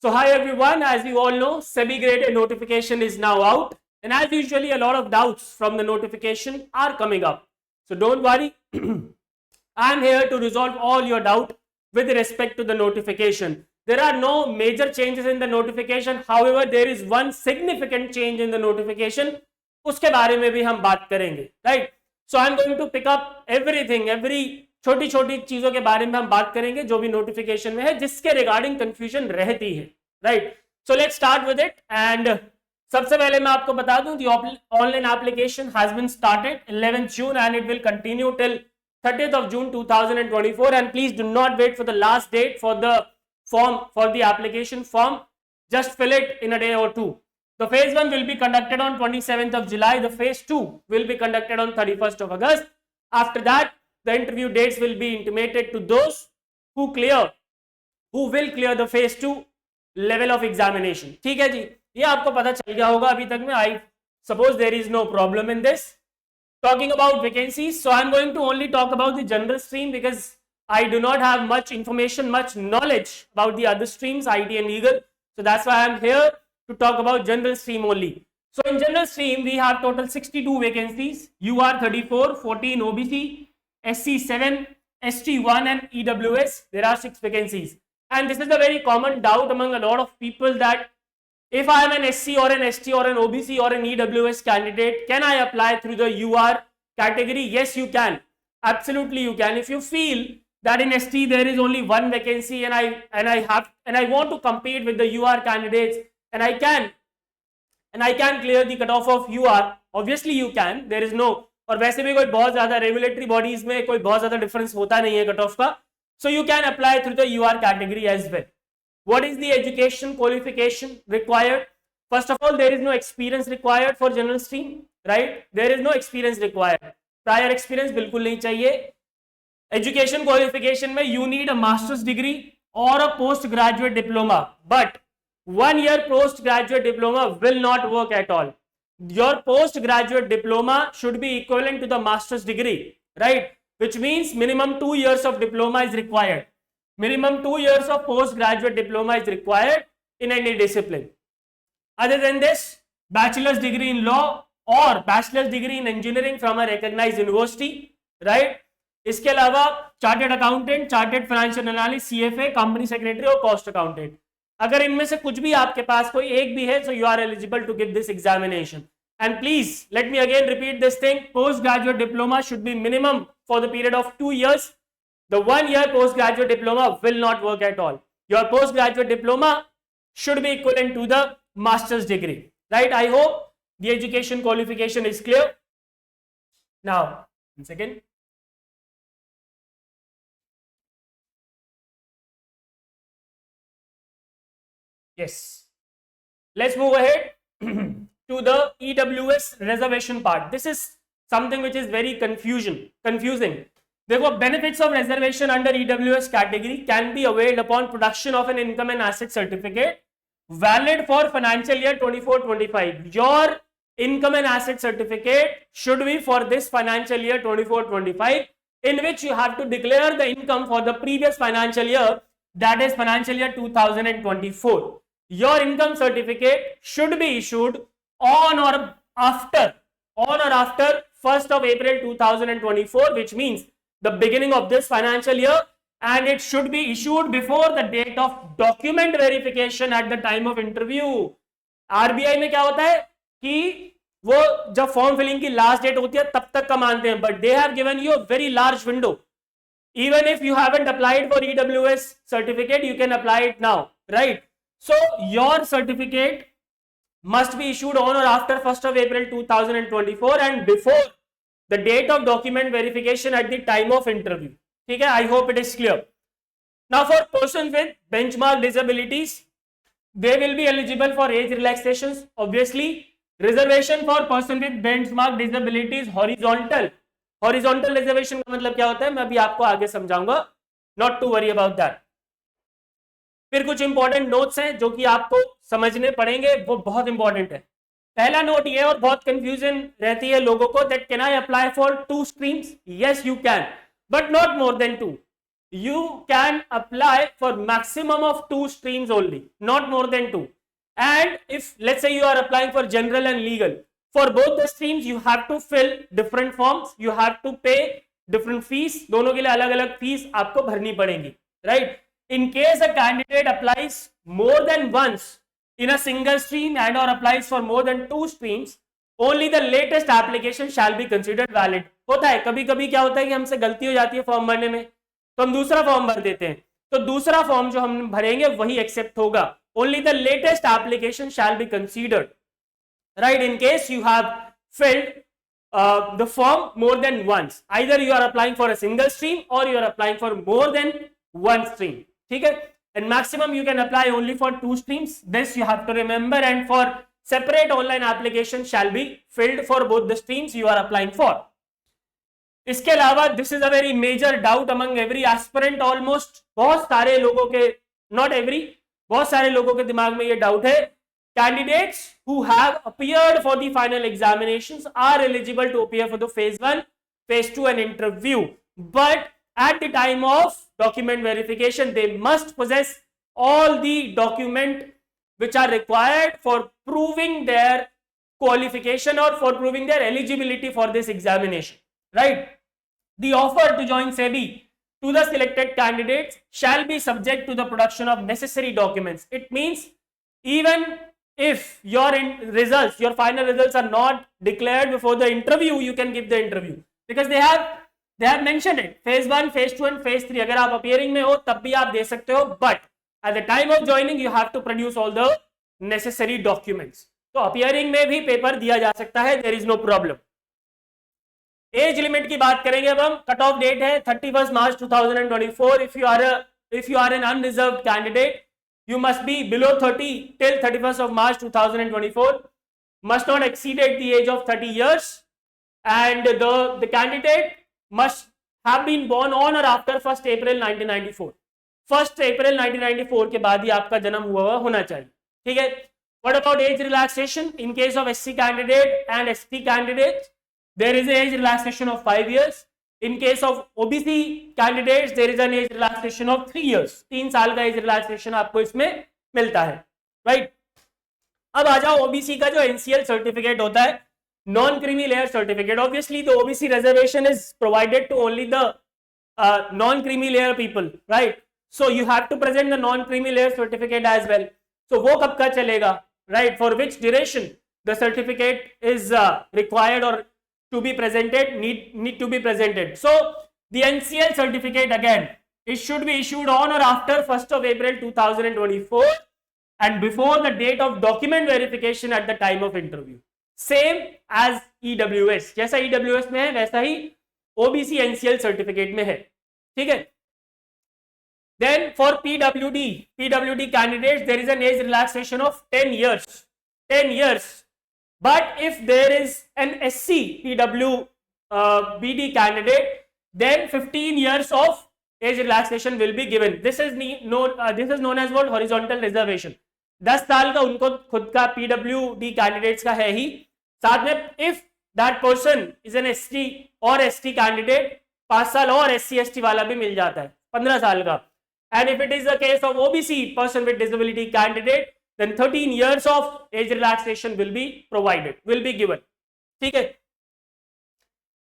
So hi everyone, as you all know, SEBI Grade A notification is now out, and as usually a lot of doubts from the notification are coming up. So don't worry, I am here to resolve all your doubt with respect to the notification. There are no major changes in the notification, however there is one significant change in the notification, उसके बारे में भी हम बात करेंगे, right? So I am going to pick up everything, every छोटी छोटी चीजों के बारे में हम बात करेंगे जो भी नोटिफिकेशन में है जिसके रिगार्डिंग कंफ्यूजन रहती है, right? So let's start with it. And सबसे पहले मैं आपको बता दूं the online application has been started 11th June and it will continue till 30th of June 2024, and please do not wait for the last date for the form, for the application form. Just fill it in a day or two. The phase 1 will be conducted on 27th of July. The phase 2 will be conducted on 31st of August. After that, the interview dates will be intimated to those who will clear the phase 2 level of examination. ठीक है जी, ये आपको पता चल गया होगा अभी तक में. I suppose there is no problem in this. Talking about vacancies, so I'm going to only talk about the general stream because I do not have much information, much knowledge about the other streams, IT and legal. So that's why I'm here to talk about general stream only. So in general stream, we have total 62 vacancies, UR 34, 14 OBC, SC 7, ST 1 and EWS. There are 6 vacancies. And this is a very common doubt among a lot of people that if I am an SC or an ST or an OBC or an EWS candidate, can I apply through the UR category? Yes, you can. Absolutely, you can. If you feel that in ST there is only one vacancy and I want to compete with the UR candidates and I can clear the cutoff of UR, obviously you can. There is no, और वैसे भी कोई बहुत ज्यादा regulatory bodies में कोई बहुत ज्यादा डिफरेंस होता नहीं है कट ऑफ का. So you can apply through the UR category as well. What is the education qualification required? First of all, there is no experience required for general stream, right? There is no experience required. Prior experience बिल्कुल नहीं चाहिए. Education qualification में you need a master's degree or a postgraduate diploma, but 1 year postgraduate diploma will not work at all. Your postgraduate diploma should be equivalent to the master's degree, right? Which means minimum 2 years of diploma is required. Minimum 2 years of postgraduate diploma is required in any discipline. Other than this, bachelor's degree in law or bachelor's degree in engineering from a recognized university, right? इसके अलावा chartered accountant, chartered financial analyst, CFA, company secretary और cost accountant. अगर इनमें से कुछ भी आपके पास कोई एक भी है, so you are eligible to give this examination. And please let me again repeat this thing: postgraduate diploma should be minimum for the period of 2 years. The 1 year postgraduate diploma will not work at all. Your postgraduate diploma should be equivalent to the master's degree, right? I hope the education qualification is clear. Now, one second. Yes, let's move ahead to the EWS reservation part. This is something which is very confusing. देखो, benefits of reservation under EWS category can be availed upon production of an income and asset certificate valid for financial year 24-25. Your income and asset certificate should be for this financial year 24-25, in which you have to declare the income for the previous financial year, that is financial year 2024. Your income certificate should be issued on or after 1st of April 2024, which means the beginning of this financial year, and it should be issued before the date of document verification at the time of interview. RBI में क्या होता है कि वो जब form filling की last date होती है तब तक का मानते हैं, but they have given you a very large window. Even if you haven't applied for EWS certificate, you can apply it now, right? So your certificate must be issued on or after 1st of April 2024 and before the date of document verification at the time of interview. ठीक है, I hope it is clear. Now for persons with benchmark disabilities, they will be eligible for age relaxations. Obviously, reservation for person with benchmark disabilities horizontal reservation का मतलब क्या होता है मैं अभी आपको आगे समझाऊंगा. Not to worry about that. फिर कुछ इंपॉर्टेंट नोट्स हैं जो कि आपको समझने पड़ेंगे, वो बहुत इंपॉर्टेंट है. पहला नोट ये, और बहुत कंफ्यूजन रहती है लोगों को, that can I apply for 2 streams? Yes you can, but not more than 2. you can apply for maximum of 2 streams only, not more than 2. And if let's say you are applying for general and legal, for both the streams you have to fill different forms, you have to pay different fees, दोनों के लिए अलग अलग fees आपको भरनी पड़ेगी, right? In case a candidate applies more than once in a single stream and or applies for more than 2 streams, only the latest application shall be considered valid. होता है कभी कभी क्या होता है कि हमसे गलती हो जाती है फॉर्म भरने में, तो हम दूसरा फॉर्म भर देते हैं, तो दूसरा फॉर्म जो हम भरेंगे वही एक्सेप्ट होगा. Only the latest application shall be considered, right? In case you have filled the form more than once, either you are applying for a single stream or you are applying for more than one stream. ठीक है? And maximum you can apply only for 2 streams. This you have to remember, and for separate online application shall be filled for both the streams you are applying for. इसके अलावा this is a very major doubt among every aspirant, almost बहुत सारे लोगों के, not every, बहुत सारे लोगों के दिमाग में ये डाउट है. Candidates who have appeared for the final examinations are eligible to appear for the phase 1, phase 2 and interview, but at the time of document verification they must possess all the document which are required for proving their qualification or for proving their eligibility for this examination, right? The offer to join SEBI to the selected candidates shall be subject to the production of necessary documents. It means even if your results, your final results are not declared before the interview, you can give the interview, because they have mentioned it, phase 1, phase 2 and phase 3. अगर आप appearing में हो तब भी आप दे सकते हो, but at the time of joining you have to produce all the necessary documents. तो appearing में भी पेपर दिया जा सकता है, there is no problem. Age limit की बात करेंगे अब हम. कट ऑफ डेट है 31 मार्च 2024. if you are an unreserved candidate, you must be below 30 till 31st of March 2024, must not exceed the age of 30 years, and the candidate must have been born on or after 1st April 1994. 1st April 1994 के बाद ही आपका जन्म हुआ होना चाहिए, ठीक है? What about age relaxation? In case of SC candidate and ST candidate, there is an age relaxation of 5 years. In case of OBC candidates, there is an age relaxation of 3 years. 3 साल का age relaxation आपको इसमें मिलता है, right? अब आ जाओ OBC का जो एनसीएल सर्टिफिकेट होता है, non creamy layer certificate. Obviously the OBC reservation is provided to only the non creamy layer people, right? So you have to present the non creamy layer certificate as well. So वो कब का चलेगा, right? For which duration the certificate is required और to be presented, need to be presented. So the NCL certificate again, it should be issued on or after 1st of April 2024 and before the date of document verification at the time of interview. Same as EWS, जैसा EWS में है वैसा ही OBC NCL certificate में है, ठीक है? Then for PWD candidates, there is an age relaxation of 10 years. 10 years. But if there is an SC PWD candidate, then 15 years of age relaxation will be given. This is known as what? Horizontal reservation. 10 साल का उनको खुद का PWD candidates का है ही. साथ में if that person is an ST or ST candidate, 5 साल और SC ST वाला भी मिल जाता है, 15 साल का. And if it is the case of OBC person with disability candidate, then 13 years of age relaxation will be provided, will be given. ठीक है?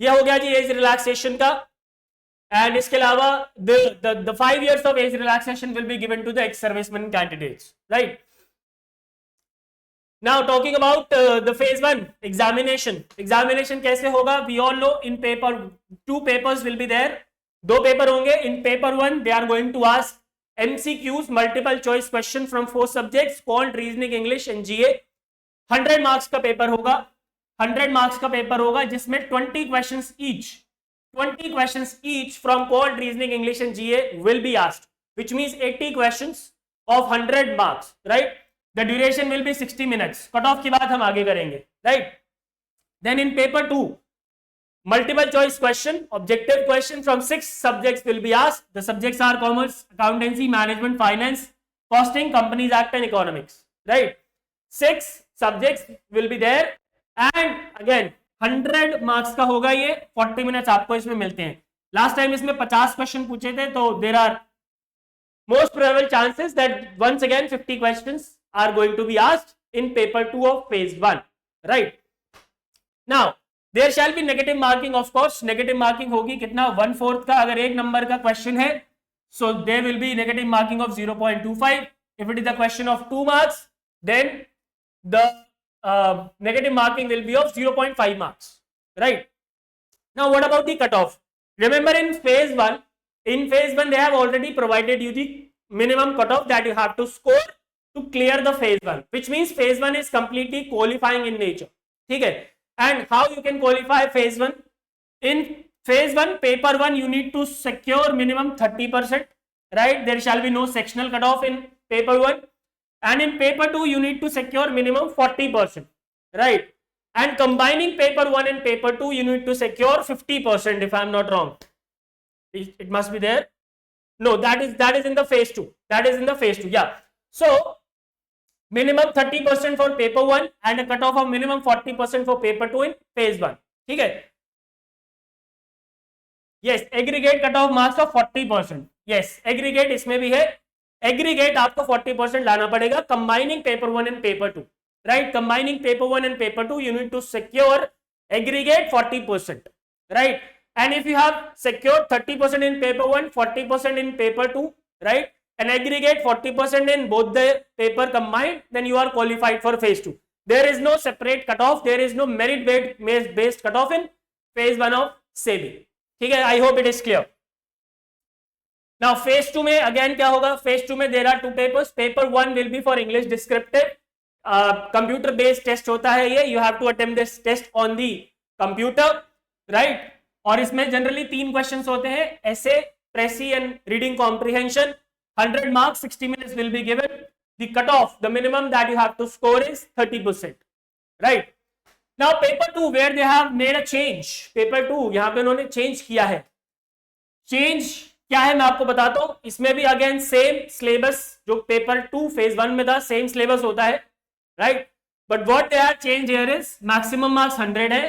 ये हो गया जी एज रिलैक्सेशन का. एंड इसके अलावा the 5 years of age relaxation will be given to the ex-servicemen candidates, right? Now talking about the phase 1 examination कैसे होगा? We all know in paper 2 papers will be there. 2 paper होंगे. In paper 1 they are going to ask MCQs, multiple choice question from 4 subjects, quant, reasoning, English and GA. 100 marks का paper होगा. 100 marks का paper होगा जिसमें 20 questions each from quant, reasoning, English and GA will be asked, which means 80 questions of 100 marks, right? The duration will be 60 minutes. Cut off की बात हम आगे करेंगे, right? Then in paper 2, multiple choice question, objective question from 6 subjects will be asked. The subjects are commerce, accountancy, management, finance, costing, companies act and economics, right? 6 subjects will be there and again 100 marks का होगा ये. 40 minutes आपको इसमें मिलते हैं. Last time इसमें 50 question पूछे थे, तो there are most probable chances that once again 50 questions are going to be asked in paper 2 of phase 1, right? Now there shall be negative marking, of course. Negative marking होगी कितना, 1/4 का. अगर एक number का question है, so there will be negative marking of 0.25. if it is a question of 2 marks, then the negative marking will be of 0.5 marks, right? Now what about the cutoff? Remember in phase 1, they have already provided you the minimum cutoff that you have to score to clear the phase 1, which means phase 1 is completely qualifying in nature. ठीक है? And how you can qualify phase 1? In phase 1, paper 1, you need to secure minimum 30%, right? There shall be no sectional cutoff in paper 1. And in paper 2, you need to secure minimum 40%, right? And combining paper 1 and paper 2, you need to secure 50%, if I am not wrong. It must be there. No, that is in the phase 2. That is in the phase 2. Yeah. So minimum 30% for paper 1 and a cutoff of minimum 40% for paper 2 in phase 1. ठीक है? Yes, aggregate cutoff marks of 40%. Yes, aggregate इसमें भी है. Aggregate आपको 40% लाना पड़ेगा. Combining paper 1 and paper 2. Right? Combining paper 1 and paper 2, you need to secure aggregate 40%. Right? And if you have secured 30% in paper 1, 40% in paper 2, right, and aggregate 40% in both the paper combined, then you are qualified for phase 2. There is no separate cutoff. There is no merit based cutoff in phase 1 of SEBI. ठीक है? I hope it is clear. Now phase 2 में again क्या होगा? Phase 2 में there are 2 papers. Paper 1 will be for English descriptive. Computer based test होता है ये. You have to attempt this test on the computer, right? और इसमें generally 3 questions होते हैं, ऐसे, प्रेसी and reading comprehension. 100 marks, 60 minutes will be given. The cutoff, the minimum that you have to score is 30%, right? Now paper 2, where they have made a change. paper 2 यहाँ पे उन्होंने change किया है. Change क्या है मैं आपको बताता हूं. इसमें भी अगेन सेम सिलेबस जो पेपर 2 फेज 1 में था, सेम सिलेबस होता है, right? But what they have change here is maximum marks 100 है.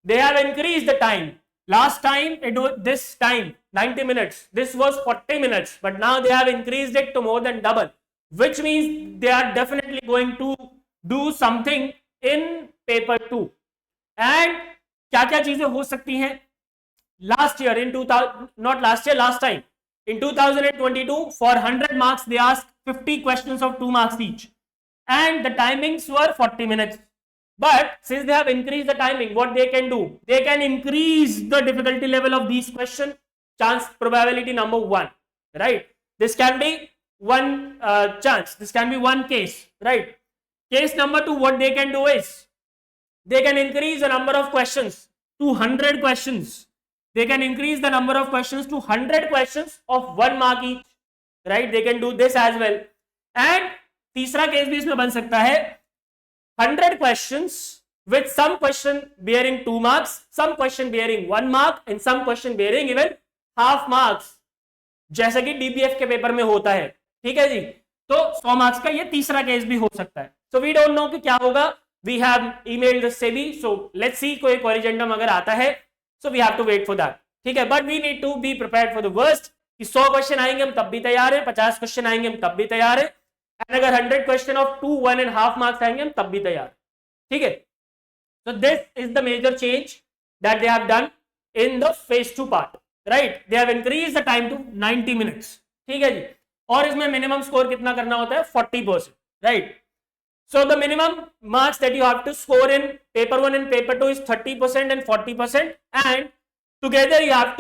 They have increase the time. Last time, this time 90 minutes. This was 40 minutes, but now they have increased it to more than double, which means they are definitely going to do something in paper 2. And क्या क्या चीजें हो सकती हैं? Last year in 2000, not last year, last time in 2022, for 100 marks they asked 50 questions of 2 marks each, and the timings were 40 minutes. But since they have increased the timing, what they can do? They can increase the difficulty level of these questions. Chance probability number 1, right? This can be one chance. This can be one case, right? Case number 2, what they can do is they can increase the number of questions to 100 questions. They can increase the number of questions to 100 questions of 1 mark each, right? They can do this as well. And तीसरा case भी इसमें बन सकता है, 100 questions with some question bearing 2 marks, some question bearing 1 mark, and some question bearing even half marks, जैसा कि DBF के paper में होता है. ठीक है जी? तो 100 मार्क्स का ये तीसरा केस भी हो सकता है. सो वी डोंट नो कि क्या होगा. We have emailed SEBI, so let's see कोई कोरिजेंडम अगर आता है, so we have to wait for that. ठीक है? But we need to be prepared for the worst. कि 100 क्वेश्चन आएंगे हम तब भी तैयार है, 50 क्वेश्चन आएंगे हम तब भी तैयार है, एंड अगर 100 question of 2, 1 and half marks आएंगे हम तब भी तैयार. ठीक है? So this is the major change that they have done in the phase 2 part, right? They have increased the time to 90 minutes. ठीक है जी? और इसमें मिनिमम स्कोर कितना करना होता है? 40%, right? So the minimum marks that you have to score in paper 1 and paper 2 is 30% and 40%, and together you have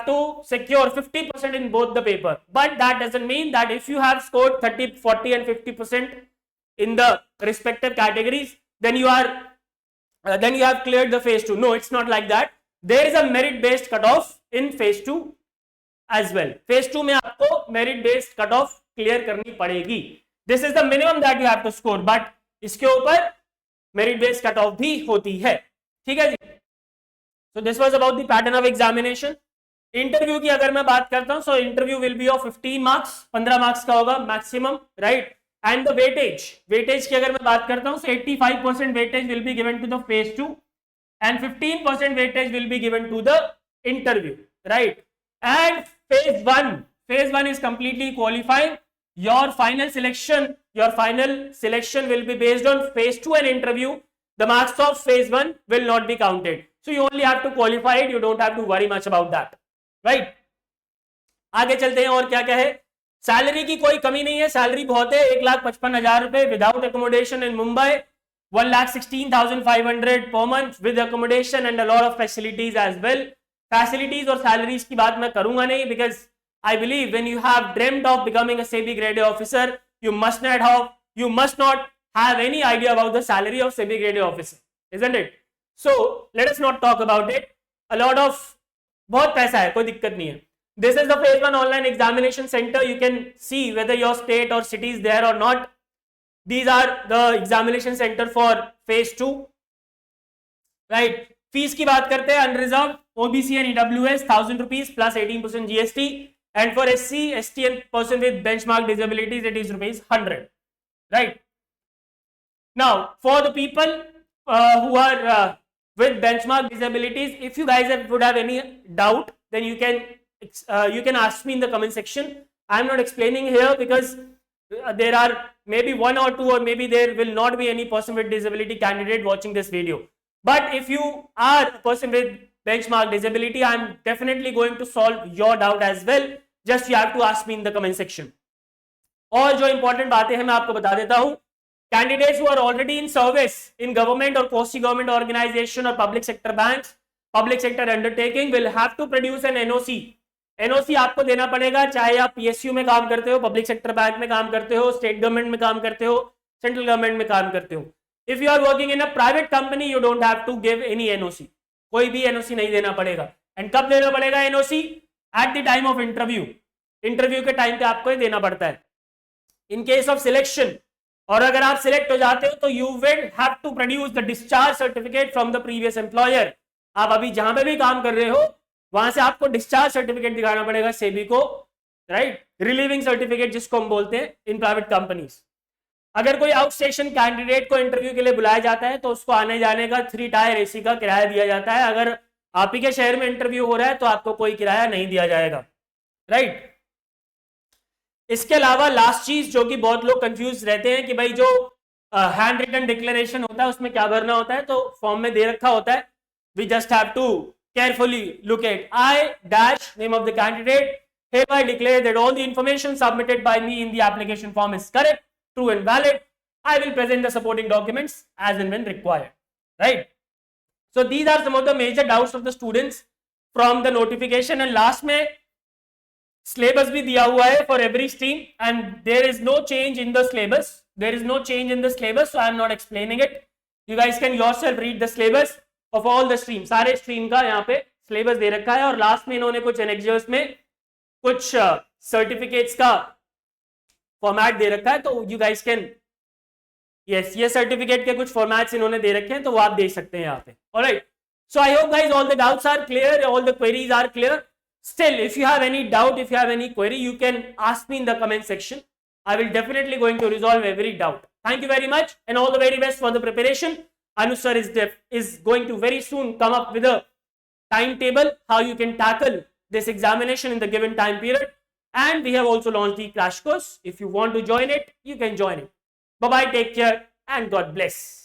to secure 50% in both the paper. But that doesn't mean that if you have scored 30, 40 and 50% in the respective categories, then you have cleared the phase 2. No, it's not like that. There is a merit based cutoff in phase 2 as well. phase 2 में आपको merit based cutoff clear करनी पड़ेगी. This is the minimum that you have to score, but इसके ऊपर merit based cutoff भी होती है. ठीक है जी? So this was about the pattern of examination. Interview की अगर मैं बात करता हूं, so interview will be of 15 marks, 15 marks का होगा maximum, right? And the weightage की अगर मैं बात करता हूं, so 85% weightage will be given to the phase 2 and 15% weightage will be given to the interview, right? And phase one is completely qualifying. Your final selection will be based on phase 2 and interview. The marks of phase 1 will not be counted. So you only have to qualify it. You don't have to worry much about that, right? आगे चलते हैं और क्या क्या है. Salary की कोई कमी नहीं है, सैलरी बहुत है, 1,55,000 रुपए without accommodation in Mumbai, 1,16,500 per month with accommodation and a lot of facilities as well. Facilities और salaries की बात मैं करूंगा नहीं, because I believe when you have dreamt of becoming a SEBI grade A officer, you must not have any idea about the salary of SEBI grade A officer, isn't it? So let us not talk about it. बहुत पैसा है, कोई दिक्कत नहीं है. This is the phase 1 online examination center. You can see whether your state or city is there or not. These are the examination center for phase 2, right? Fees की बात करते हैं. Unreserved OBC and EWS 1,000 rupees plus 18% GST, and for SC, ST and person with benchmark disabilities it is rupees 100, right? Now for the people who are with benchmark disabilities, if you guys would have any doubt, then you can ask me in the comment section. I am not explaining here because there are maybe 1 or 2 or maybe there will not be any person with disability candidate watching this video. But if you are a person with benchmark disability, I am definitely going to solve your doubt as well. Just you have to ask me in the comment section. और जो important बातें हैं मैं आपको बता देता हूँ. Candidates who are already in service in government or quasi-government organization or public sector banks, public sector undertaking will have to produce an NOC. NOC आपको देना पड़ेगा, चाहे आप PSU में काम करते हो, पब्लिक सेक्टर बैंक में काम करते हो, स्टेट गवर्नमेंट में काम करते हो, सेंट्रल गवर्नमेंट में काम करते हो. If you are working in a private company, you don't have to give any NOC. कोई भी NOC नहीं देना पड़ेगा. And कब देना पड़ेगा NOC? At the time of interview. Interview के टाइम पे आपको देना पड़ता है. In case of selection, और अगर आप सिलेक्ट हो जाते हो तो you will have to produce the discharge certificate from the previous employer. आप अभी जहां पे भी काम कर रहे हो वहां से आपको डिस्चार्ज सर्टिफिकेट दिखाना पड़ेगा सेबी को, राइट? रिलीविंग सर्टिफिकेट जिसको हम बोलते हैं इन प्राइवेट कंपनीज. अगर कोई आउट स्टेशन कैंडिडेट को इंटरव्यू के लिए बुलाया जाता है तो उसको आने जाने का 3 टायर AC का किराया दिया जाता है. अगर आप ही के शहर में इंटरव्यू हो रहा है तो आपको कोई किराया नहीं दिया जाएगा, राइट? इसके अलावा लास्ट चीज जो कि बहुत लोग कंफ्यूज रहते हैं कि भाई जो हैंड रिटन डिक्लेरेशन होता है उसमें क्या भरना होता है, तो फॉर्म में दे रखा होता है. We just have to carefully look at I-name of the candidate, hereby declare that all the information submitted by me in the application form is correct, true and valid. I will present the supporting documents as and when required, right? So these are some of the major doubts of the students from the notification. And last में syllabus भी दिया हुआ है for every stream, and there is no change in the syllabus. So I am not explaining it. You guys can yourself read the syllabus of all the stream. सारे stream का यहाँ पे syllabus दे रखा है. और लास्ट में इन्होंने कुछ एनेक्सर्स में कुछ सर्टिफिकेट्स का फॉर्मेट दे रखा है, तो यू गाइस कैन, यस, ये सर्टिफिकेट के कुछ फॉर्मेट्स इन्होंने दे रखे हैं तो वो आप देख सकते हैं यहाँ पे. Alright, so I hope guys all the doubts are clear, all the queries are clear. Still, if you have any doubt, if you have any query, you can ask me in the comment section. I will definitely going to resolve every doubt. Thank you very much and all the very best for the preparation. Anush sir is going to very soon come up with a timetable how you can tackle this examination in the given time period. And we have also launched the crash course. If you want to join it, you can join it. Bye bye, take care and God bless.